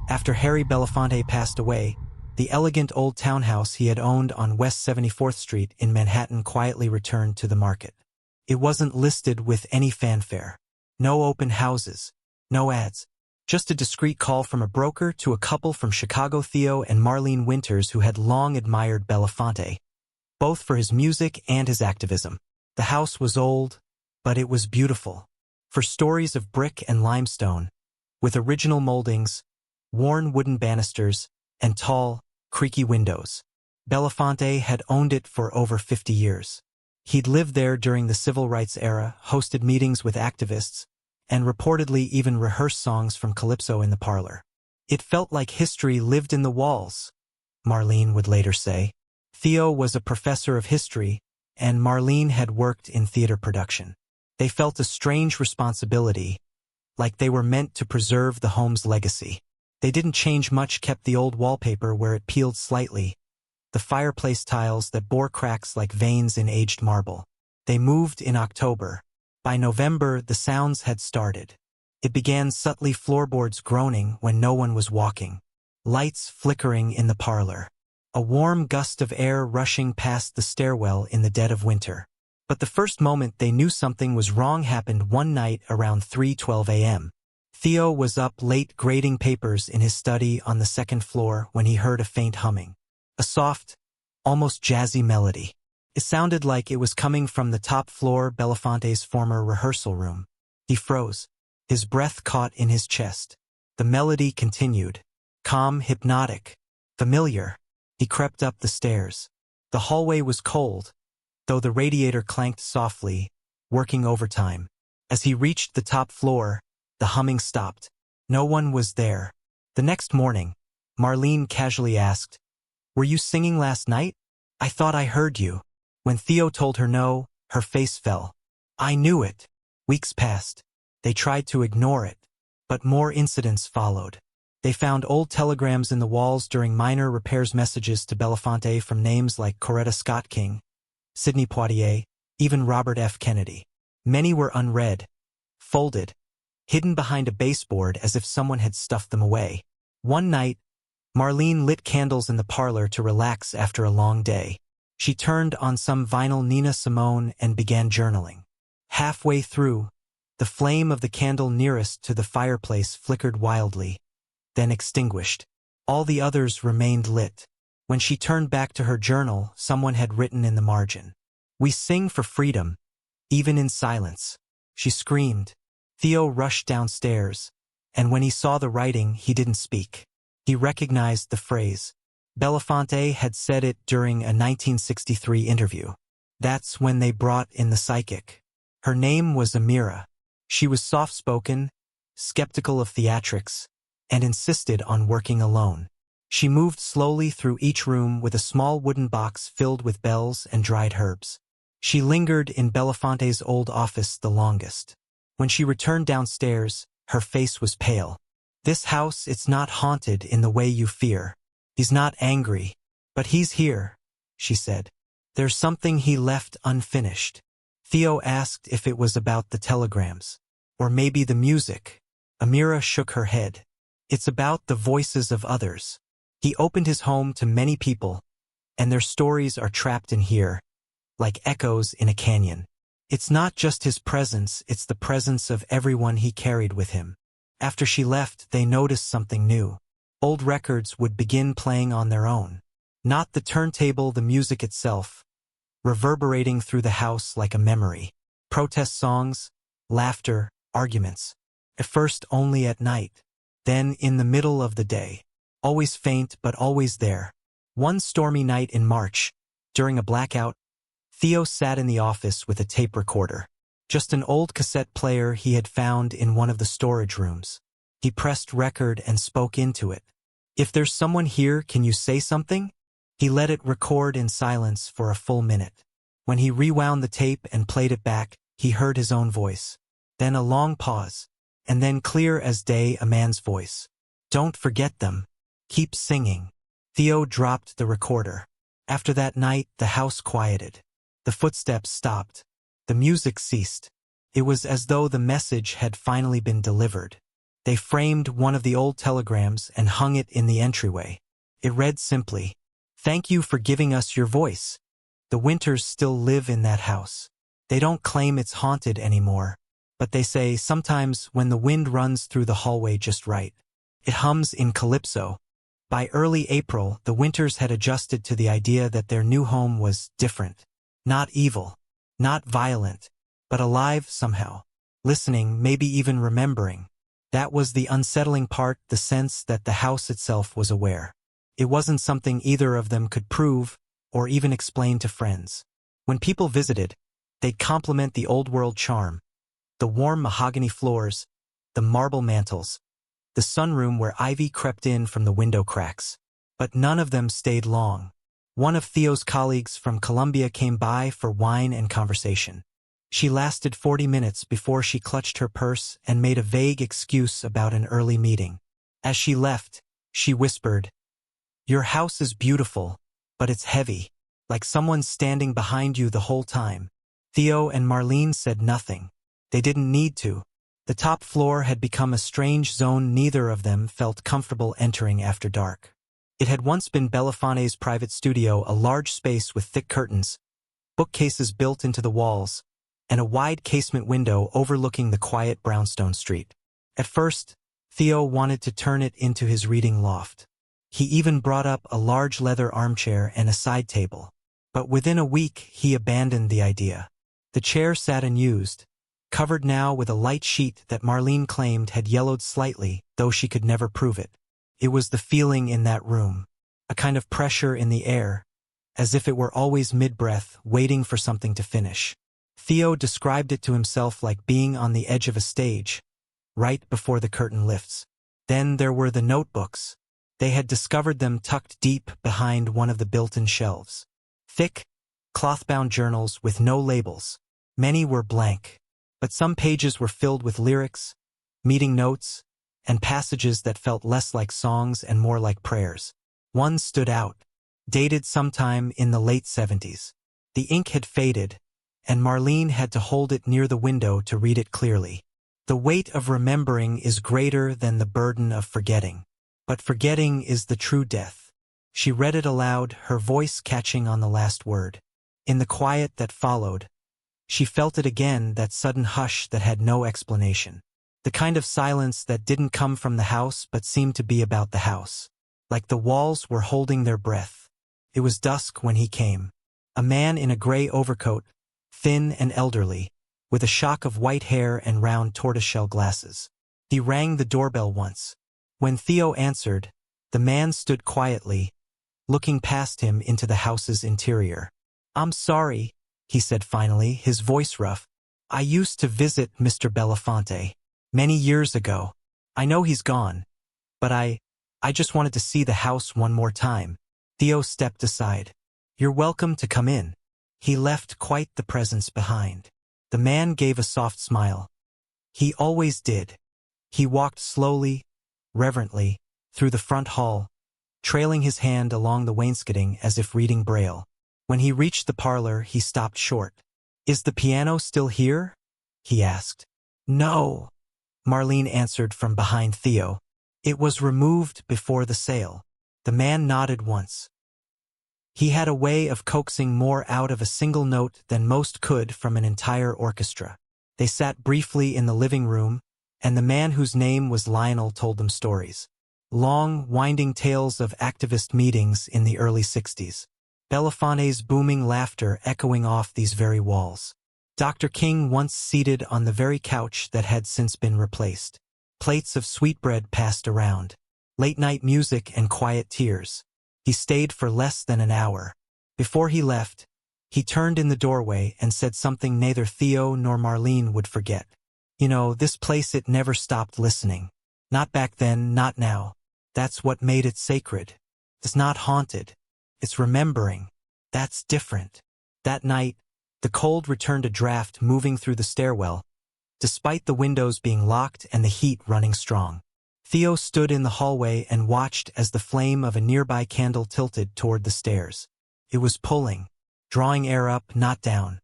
After Harry Belafonte passed away, the elegant old townhouse he had owned on West 74th Street in Manhattan quietly returned to the market. It wasn't listed with any fanfare. No open houses, no ads. Just a discreet call from a broker to a couple from Chicago, Theo and Marlene Winters, who had long admired Belafonte, both for his music and his activism. The house was old, but it was beautiful. For stories of brick and limestone, with original moldings, worn wooden banisters, and tall, creaky windows. Belafonte had owned it for over 50 years. He'd lived there during the civil rights era, hosted meetings with activists, and reportedly even rehearsed songs from Calypso in the parlor. It felt like history lived in the walls, Marlene would later say. Theo was a professor of history, and Marlene had worked in theater production. They felt a strange responsibility, like they were meant to preserve the home's legacy. They didn't change much, kept the old wallpaper where it peeled slightly, the fireplace tiles that bore cracks like veins in aged marble. They moved in October. By November, the sounds had started. It began subtly, floorboards groaning when no one was walking, lights flickering in the parlor, a warm gust of air rushing past the stairwell in the dead of winter. But the first moment they knew something was wrong happened one night around 3:12 a.m. Theo was up late grading papers in his study on the second floor when he heard a faint humming. A soft, almost jazzy melody. It sounded like it was coming from the top floor, Belafonte's former rehearsal room. He froze. His breath caught in his chest. The melody continued. Calm, hypnotic, familiar. He crept up the stairs. The hallway was cold, though the radiator clanked softly, working overtime. As he reached the top floor, the humming stopped. No one was there. The next morning, Marlene casually asked, "Were you singing last night? I thought I heard you." When Theo told her no, her face fell. "I knew it." Weeks passed. They tried to ignore it, but more incidents followed. They found old telegrams in the walls during minor repairs, messages to Belafonte from names like Coretta Scott King, Sidney Poitier, even Robert F. Kennedy. Many were unread, folded, hidden behind a baseboard as if someone had stuffed them away. One night, Marlene lit candles in the parlor to relax after a long day. She turned on some vinyl Nina Simone and began journaling. Halfway through, the flame of the candle nearest to the fireplace flickered wildly, then extinguished. All the others remained lit. When she turned back to her journal, someone had written in the margin, "We sing for freedom, even in silence." She screamed. Theo rushed downstairs, and when he saw the writing, he didn't speak. He recognized the phrase. Belafonte had said it during a 1963 interview. That's when they brought in the psychic. Her name was Amira. She was soft-spoken, skeptical of theatrics, and insisted on working alone. She moved slowly through each room with a small wooden box filled with bells and dried herbs. She lingered in Belafonte's old office the longest. When she returned downstairs, her face was pale. "This house, it's not haunted in the way you fear. He's not angry, but he's here," she said. "There's something he left unfinished." Theo asked if it was about the telegrams, or maybe the music. Amira shook her head. "It's about the voices of others. He opened his home to many people, and their stories are trapped in here, like echoes in a canyon. It's not just his presence, it's the presence of everyone he carried with him." After she left, they noticed something new. Old records would begin playing on their own. Not the turntable, the music itself, reverberating through the house like a memory. Protest songs, laughter, arguments. At first only at night, then in the middle of the day. Always faint, but always there. One stormy night in March, during a blackout, Theo sat in the office with a tape recorder. Just an old cassette player he had found in one of the storage rooms. He pressed record and spoke into it. "If there's someone here, can you say something?" He let it record in silence for a full minute. When he rewound the tape and played it back, he heard his own voice. Then a long pause, and then clear as day a man's voice. "Don't forget them. Keep singing." Theo dropped the recorder. After that night, the house quieted. The footsteps stopped. The music ceased. It was as though the message had finally been delivered. They framed one of the old telegrams and hung it in the entryway. It read simply, "Thank you for giving us your voice. The Winters still live in that house. They don't claim it's haunted anymore, but they say sometimes when the wind runs through the hallway just right, it hums in calypso." By early April, the Winters had adjusted to the idea that their new home was different. Not evil, not violent, but alive somehow. Listening, maybe even remembering. That was the unsettling part, the sense that the house itself was aware. It wasn't something either of them could prove or even explain to friends. When people visited, they'd compliment the old-world charm, the warm mahogany floors, the marble mantels, the sunroom where ivy crept in from the window cracks. But none of them stayed long. One of Theo's colleagues from Colombia came by for wine and conversation. She lasted 40 minutes before she clutched her purse and made a vague excuse about an early meeting. As she left, she whispered, "Your house is beautiful, but it's heavy, like someone's standing behind you the whole time." Theo and Marlene said nothing. They didn't need to. The top floor had become a strange zone neither of them felt comfortable entering after dark. It had once been Belafonte's private studio, a large space with thick curtains, bookcases built into the walls, and a wide casement window overlooking the quiet brownstone street. At first, Theo wanted to turn it into his reading loft. He even brought up a large leather armchair and a side table. But within a week, he abandoned the idea. The chair sat unused, covered now with a light sheet that Marlene claimed had yellowed slightly, though she could never prove it. It was the feeling in that room, a kind of pressure in the air, as if it were always mid-breath, waiting for something to finish. Theo described it to himself like being on the edge of a stage, right before the curtain lifts. Then there were the notebooks. They had discovered them tucked deep behind one of the built-in shelves. Thick, cloth-bound journals with no labels. Many were blank, but some pages were filled with lyrics, meeting notes, and passages that felt less like songs and more like prayers. One stood out, dated sometime in the late 70s. The ink had faded, and Marlene had to hold it near the window to read it clearly. "The weight of remembering is greater than the burden of forgetting, but forgetting is the true death." She read it aloud, her voice catching on the last word. In the quiet that followed, she felt it again, that sudden hush that had no explanation. The kind of silence that didn't come from the house but seemed to be about the house. Like the walls were holding their breath. It was dusk when he came. A man in a gray overcoat, thin and elderly, with a shock of white hair and round tortoiseshell glasses. He rang the doorbell once. When Theo answered, the man stood quietly, looking past him into the house's interior. "I'm sorry," he said finally, his voice rough. "I used to visit Mr. Belafonte many years ago. I know he's gone, but I just wanted to see the house one more time." Theo stepped aside. "You're welcome to come in." He left quite the presence behind. The man gave a soft smile. He always did. He walked slowly, reverently, through the front hall, trailing his hand along the wainscoting as if reading Braille. When he reached the parlor, he stopped short. "Is the piano still here?" he asked. "No," Marlene answered from behind Theo. "It was removed before the sale." The man nodded once. He had a way of coaxing more out of a single note than most could from an entire orchestra. They sat briefly in the living room, and the man whose name was Lionel told them stories. Long, winding tales of activist meetings in the early 60s. Belafonte's booming laughter echoing off these very walls. Dr. King once seated on the very couch that had since been replaced. Plates of sweetbread passed around. Late-night music and quiet tears. He stayed for less than an hour. Before he left, he turned in the doorway and said something neither Theo nor Marlene would forget. "You know, this place, it never stopped listening. Not back then, not now. That's what made it sacred. It's not haunted. It's remembering. That's different." That night, the cold returned a draft moving through the stairwell, despite the windows being locked and the heat running strong. Theo stood in the hallway and watched as the flame of a nearby candle tilted toward the stairs. It was pulling, drawing air up, not down.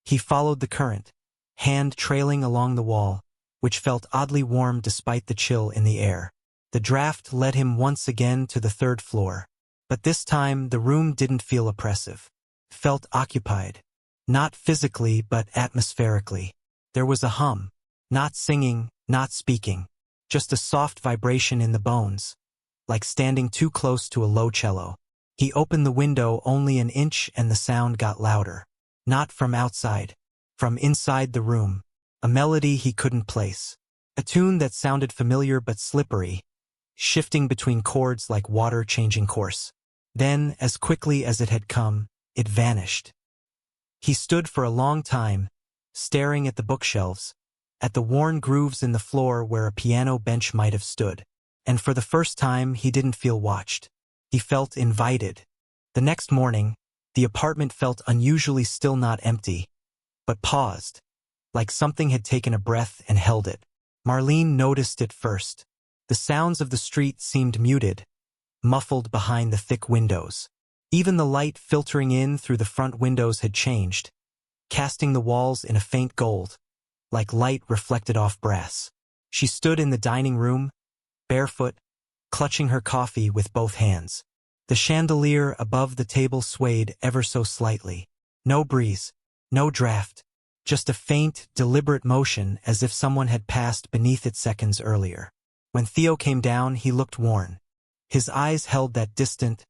He followed the current, hand trailing along the wall, which felt oddly warm despite the chill in the air. The draft led him once again to the third floor. But this time, the room didn't feel oppressive. It felt occupied. Not physically, but atmospherically. There was a hum. Not singing, not speaking. Just a soft vibration in the bones. Like standing too close to a low cello. He opened the window only an inch and the sound got louder. Not from outside. From inside the room. A melody he couldn't place. A tune that sounded familiar but slippery. Shifting between chords like water changing course. Then, as quickly as it had come, it vanished. He stood for a long time, staring at the bookshelves, at the worn grooves in the floor where a piano bench might have stood. And for the first time, he didn't feel watched. He felt invited. The next morning, the apartment felt unusually still, not empty, but paused, like something had taken a breath and held it. Marlene noticed it first. The sounds of the street seemed muted, muffled behind the thick windows. Even the light filtering in through the front windows had changed, casting the walls in a faint gold, like light reflected off brass. She stood in the dining room, barefoot, clutching her coffee with both hands. The chandelier above the table swayed ever so slightly. No breeze, no draft, just a faint, deliberate motion as if someone had passed beneath it seconds earlier. When Theo came down, he looked worn. His eyes held that distant,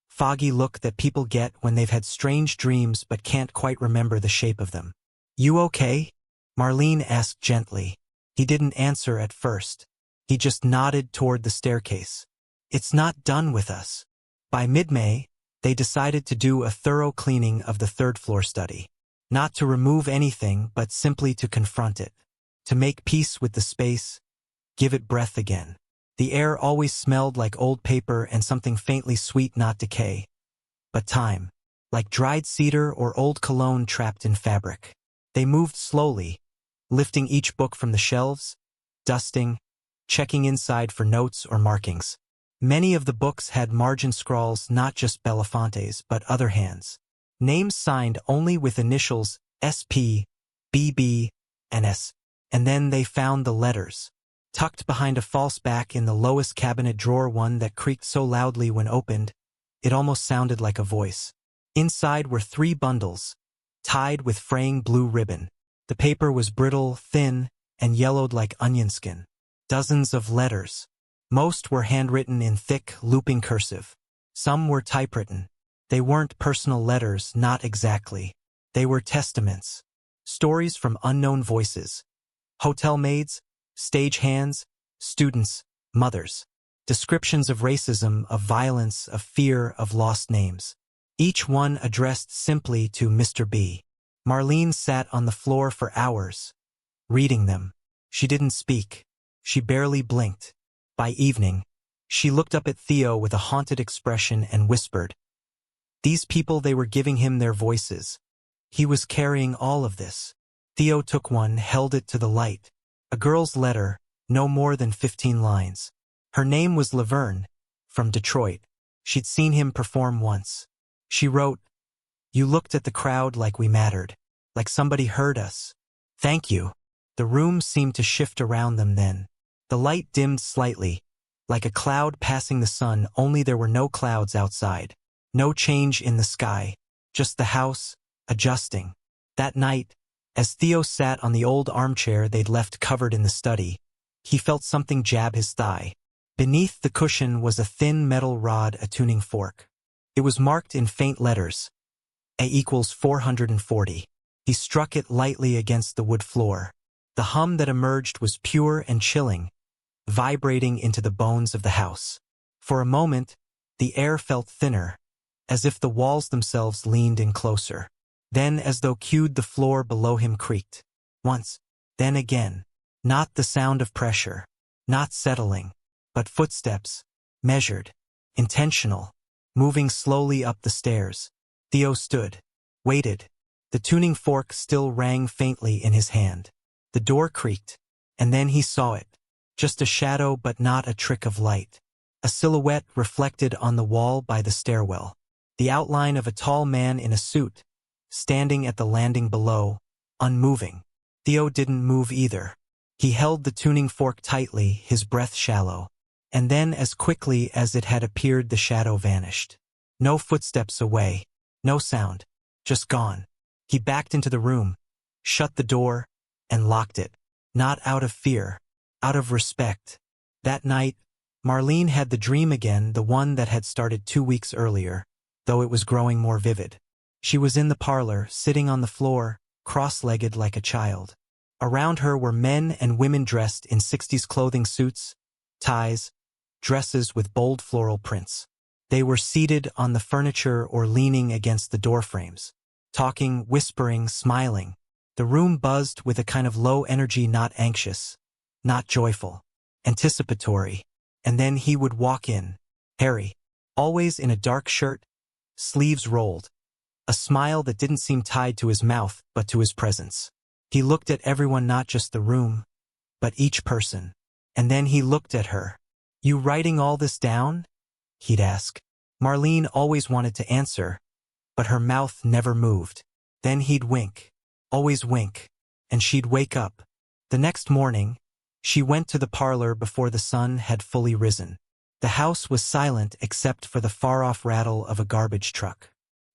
foggy look that people get when they've had strange dreams but can't quite remember the shape of them. "You okay?" Marlene asked gently. He didn't answer at first. He just nodded toward the staircase. "It's not done with us." By mid-May, they decided to do a thorough cleaning of the third-floor study. Not to remove anything, but simply to confront it. To make peace with the space, give it breath again. The air always smelled like old paper and something faintly sweet, not decay, but time. Like dried cedar or old cologne trapped in fabric. They moved slowly, lifting each book from the shelves, dusting, checking inside for notes or markings. Many of the books had margin scrawls, not just Belafonte's, but other hands. Names signed only with initials SP, BB, and S. And then they found the letters. Tucked behind a false back in the lowest cabinet drawer, one that creaked so loudly when opened, it almost sounded like a voice. Inside were 3 bundles, tied with fraying blue ribbon. The paper was brittle, thin, and yellowed like onion skin. Dozens of letters. Most were handwritten in thick, looping cursive. Some were typewritten. They weren't personal letters, not exactly. They were testaments. Stories from unknown voices. Hotel maids, stage hands, students, mothers. Descriptions of racism, of violence, of fear, of lost names. Each one addressed simply to Mr. B. Marlene sat on the floor for hours, reading them. She didn't speak. She barely blinked. By evening, she looked up at Theo with a haunted expression and whispered, "These people, they were giving him their voices. He was carrying all of this." Theo took one, held it to the light. A girl's letter, no more than 15 lines. Her name was Laverne, from Detroit. She'd seen him perform once. She wrote, "You looked at the crowd like we mattered, like somebody heard us. Thank you." The room seemed to shift around them then. The light dimmed slightly, like a cloud passing the sun, only there were no clouds outside. No change in the sky, just the house, adjusting. That night, as Theo sat on the old armchair they'd left covered in the study, he felt something jab his thigh. Beneath the cushion was a thin metal rod, a tuning fork. It was marked in faint letters, A = 440. He struck it lightly against the wood floor. The hum that emerged was pure and chilling, vibrating into the bones of the house. For a moment, the air felt thinner, as if the walls themselves leaned in closer. Then, as though cued, the floor below him creaked. Once, then again. Not the sound of pressure, not settling, but footsteps, measured, intentional, moving slowly up the stairs. Theo stood, waited. The tuning fork still rang faintly in his hand. The door creaked, and then he saw it. Just a shadow, but not a trick of light. A silhouette reflected on the wall by the stairwell. The outline of a tall man in a suit, standing at the landing below, unmoving. Theo didn't move either. He held the tuning fork tightly, his breath shallow. And then, as quickly as it had appeared, the shadow vanished. No footsteps away. No sound. Just gone. He backed into the room, shut the door, and locked it. Not out of fear. Out of respect. That night, Marlene had the dream again, the one that had started 2 weeks earlier, though it was growing more vivid. She was in the parlor, sitting on the floor, cross-legged like a child. Around her were men and women dressed in 60s clothing, suits, ties, dresses with bold floral prints. They were seated on the furniture or leaning against the door frames, talking, whispering, smiling. The room buzzed with a kind of low energy, not anxious, not joyful, anticipatory. And then he would walk in, Harry, always in a dark shirt, sleeves rolled, a smile that didn't seem tied to his mouth but to his presence. He looked at everyone, not just the room, but each person. And then he looked at her. "You writing all this down?" he'd ask. Marlene always wanted to answer, but her mouth never moved. Then he'd wink, always wink, and she'd wake up. The next morning, she went to the parlor before the sun had fully risen. The house was silent except for the far-off rattle of a garbage truck.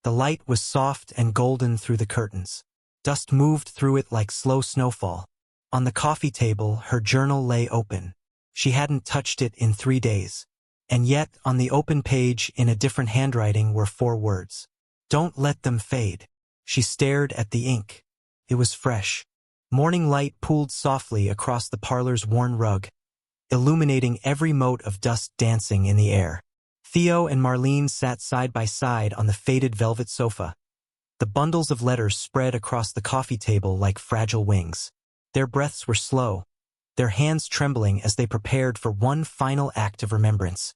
The light was soft and golden through the curtains. Dust moved through it like slow snowfall. On the coffee table, her journal lay open. She hadn't touched it in 3 days. And yet, on the open page, in a different handwriting, were 4 words. "Don't let them fade." She stared at the ink. It was fresh. Morning light pooled softly across the parlor's worn rug, illuminating every mote of dust dancing in the air. Theo and Marlene sat side by side on the faded velvet sofa. The bundles of letters spread across the coffee table like fragile wings. Their breaths were slow, their hands trembling as they prepared for one final act of remembrance.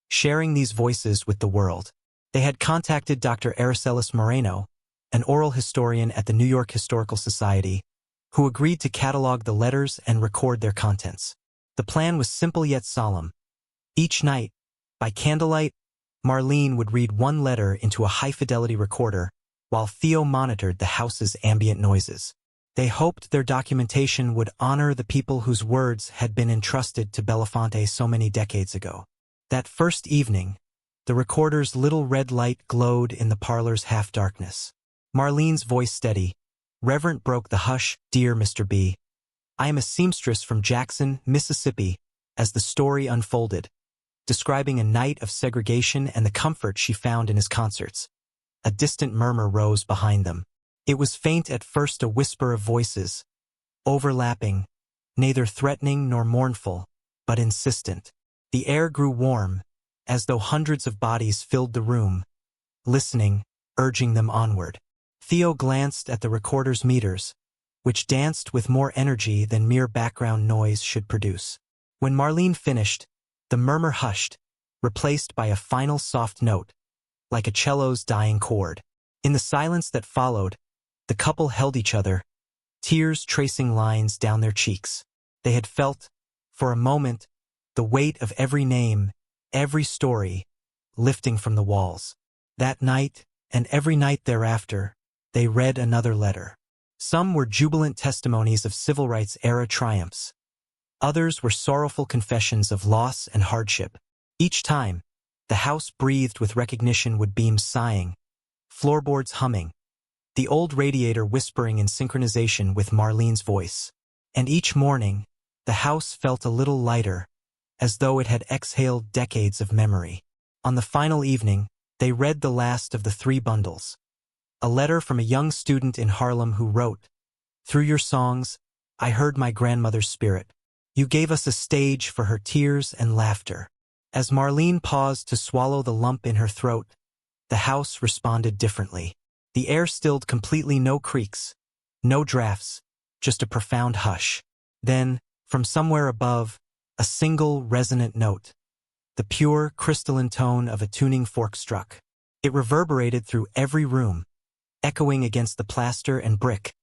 Sharing these voices with the world. They had contacted Dr. Aracelis Moreno, an oral historian at the New York Historical Society, who agreed to catalog the letters and record their contents. The plan was simple yet solemn. Each night, by candlelight, Marlene would read one letter into a high-fidelity recorder, while Theo monitored the house's ambient noises. They hoped their documentation would honor the people whose words had been entrusted to Belafonte so many decades ago. That first evening, the recorder's little red light glowed in the parlor's half-darkness. Marlene's voice steady, reverent, broke the hush. "Dear Mr. B, I am a seamstress from Jackson, Mississippi," as the story unfolded, describing a night of segregation and the comfort she found in his concerts. A distant murmur rose behind them. It was faint at first, a whisper of voices, overlapping, neither threatening nor mournful, but insistent. The air grew warm, as though hundreds of bodies filled the room, listening, urging them onward. Theo glanced at the recorder's meters, which danced with more energy than mere background noise should produce. When Marlene finished, the murmur hushed, replaced by a final soft note, like a cello's dying chord. In the silence that followed, the couple held each other, tears tracing lines down their cheeks. They had felt, for a moment, the weight of every name, every story, lifting from the walls. That night, and every night thereafter, they read another letter. Some were jubilant testimonies of civil rights era triumphs. Others were sorrowful confessions of loss and hardship. Each time, the house breathed with recognition, wood beams sighing, floorboards humming, the old radiator whispering in synchronization with Marlene's voice. And each morning, the house felt a little lighter, as though it had exhaled decades of memory. On the final evening, they read the last of the 3 bundles. A letter from a young student in Harlem who wrote, "Through your songs, I heard my grandmother's spirit. You gave us a stage for her tears and laughter." As Marlene paused to swallow the lump in her throat, the house responded differently. The air stilled completely, no creaks, no drafts, just a profound hush. Then, from somewhere above, a single resonant note. The pure, crystalline tone of a tuning fork struck. It reverberated through every room, echoing against the plaster and brick,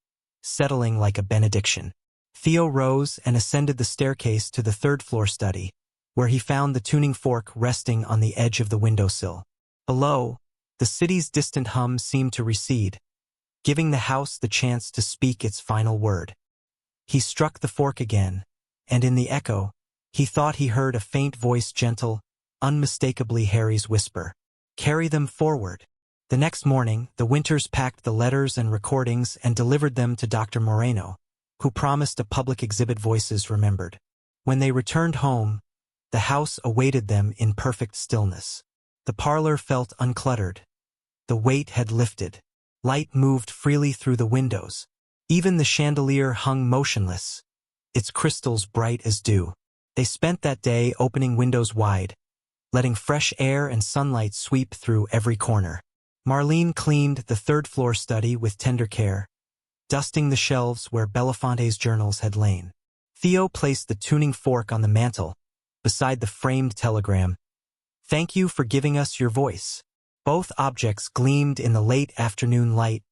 settling like a benediction. Theo rose and ascended the staircase to the 3rd-floor study, where he found the tuning fork resting on the edge of the windowsill. Below, the city's distant hum seemed to recede, giving the house the chance to speak its final word. He struck the fork again, and in the echo, he thought he heard a faint voice, gentle, unmistakably Harry's whisper. "Carry them forward." The next morning, the Winters packed the letters and recordings and delivered them to Dr. Moreno, who promised a public exhibit. Voices remembered. When they returned home, the house awaited them in perfect stillness. The parlor felt uncluttered. The weight had lifted. Light moved freely through the windows. Even the chandelier hung motionless, its crystals bright as dew. They spent that day opening windows wide, letting fresh air and sunlight sweep through every corner. Marlene cleaned the third-floor study with tender care, dusting the shelves where Belafonte's journals had lain. Theo placed the tuning fork on the mantel, beside the framed telegram. "Thank you for giving us your voice." Both objects gleamed in the late afternoon light,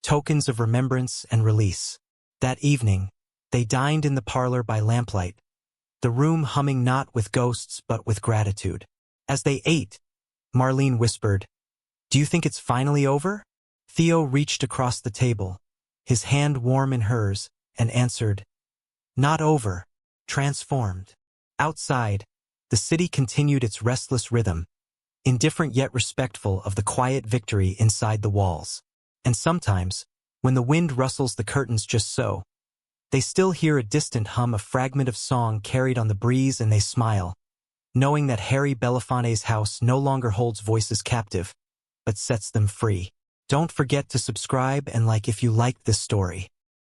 tokens of remembrance and release. That evening, they dined in the parlor by lamplight, the room humming not with ghosts but with gratitude. As they ate, Marlene whispered, "Do you think it's finally over?" Theo reached across the table, his hand warm in hers, and answered, "Not over, transformed." Outside, the city continued its restless rhythm, indifferent yet respectful of the quiet victory inside the walls. And sometimes, when the wind rustles the curtains just so, they still hear a distant hum, a fragment of song carried on the breeze, and they smile, knowing that Harry Belafonte's house no longer holds voices captive, but sets them free. Don't forget to subscribe and like if you liked this story.